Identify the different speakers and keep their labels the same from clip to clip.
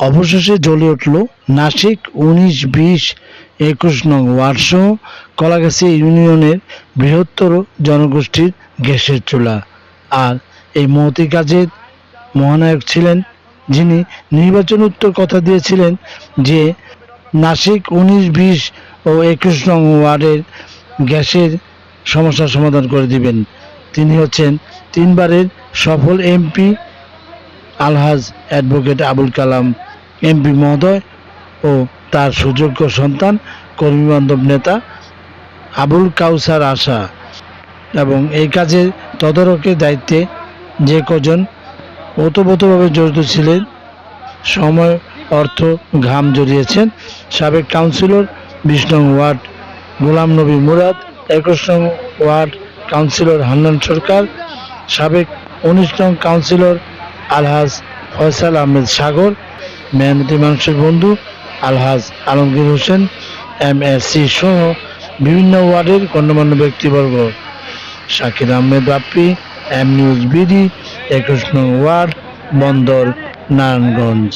Speaker 1: অবশেষে জ্বলে উঠল নাসিক 19-20-21 নং ওয়ার্ডসহ কলাগাছি ইউনিয়নের বৃহত্তর জনগোষ্ঠীর গ্যাসের চুলা। আর এই মহতী কাজের মহানায়ক ছিলেন যিনি নির্বাচনোত্তর কথা দিয়েছিলেন যে নাসিক 19-20 ও 21 নং ওয়ার্ডের গ্যাসের সমস্যার সমাধান করে দিবেন। তিনি হচ্ছেন তিনবারের সফল এমপি আলহাজ অ্যাডভোকেট আবুল কালাম এমপি মহোদয় ও তার সুযোগ্য সন্তান কর্মীবান্ধব নেতা আবুল কাউসার আশা। এবং এই কাজের তদারকের দায়িত্বে যে কজন ওতপ্রোতভাবে জড়িত ছিলেন, সময় অর্থ ঘাম জড়িয়েছেন সাবেক কাউন্সিলর 20 নং ওয়ার্ড গোলাম নবী মুরাদ, 21 নং ওয়ার্ড কাউন্সিলর হান্নান সরকার, সাবেক 19 নং কাউন্সিলর আলহাজ ফয়সাল আহমেদ সাগর, মেহনতি মানুষের বন্ধু আলহাজ আলমগীর হোসেন MSc সহ বিভিন্ন ওয়ার্ডের গণ্যমান্য ব্যক্তিবর্গ। Shakir Ahmed Bappi, M news BD, 21 নং ওয়ার্ড, বন্দর, নারায়ণগঞ্জ।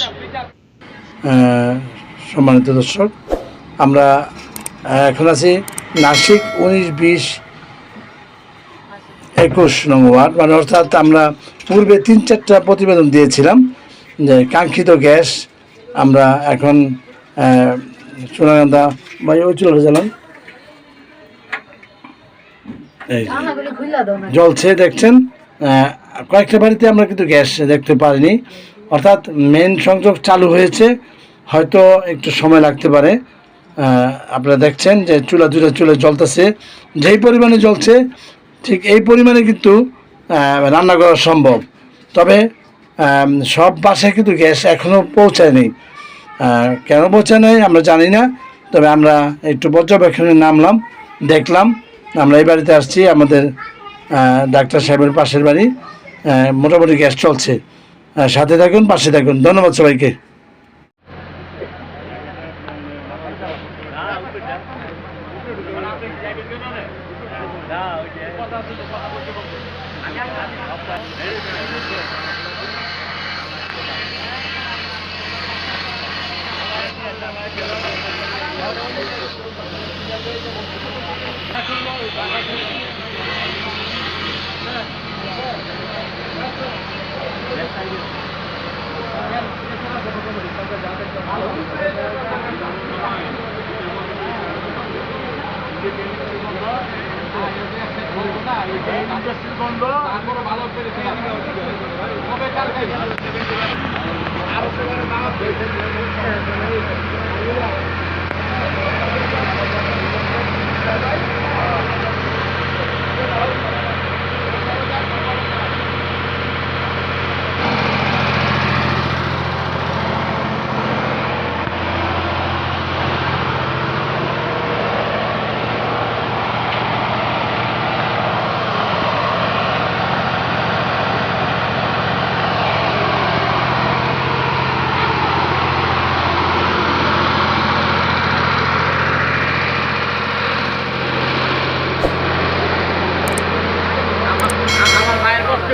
Speaker 1: সম্মানিত দর্শক, আমরা এখন আছি নাসিক 19-20-21 নং ওয়ার্ড, মানে অর্থাৎ আমরা পূর্বে 3-4টা প্রতিবেদন দিয়েছিলাম যে কাঙ্ক্ষিত গ্যাস আমরা এখন সোনাগান্ধা ভাই ওই চলে গেলাম, জ্বলছে দেখছেন। কয়েকটা বাড়িতে আমরা কিন্তু গ্যাস দেখতে পারিনি, অর্থাৎ মেন সংযোগ চালু হয়েছে, হয়তো একটু সময় লাগতে পারে। আপনারা দেখছেন যে দুটো চুলা জ্বলতেছে, যেই পরিমাণে জ্বলছে ঠিক এই পরিমাণে কিন্তু রান্না করা সম্ভব। তবে সব বাসায় কিন্তু গ্যাস এখনও পৌঁছায়নি। কেন পৌঁছায় নাই আমরা জানি না, তবে আমরা একটু পর্যবেক্ষণে নামলাম, দেখলাম। আমরা এই বাড়িতে আসছি, আমাদের ডাক্তার সাহেবের পাশের বাড়ি, মোটামুটি গ্যাস চলছে। সাথে থাকুন, পাশে থাকুন। ধন্যবাদ সবাইকে।
Speaker 2: আমার মায়ের কষ্ট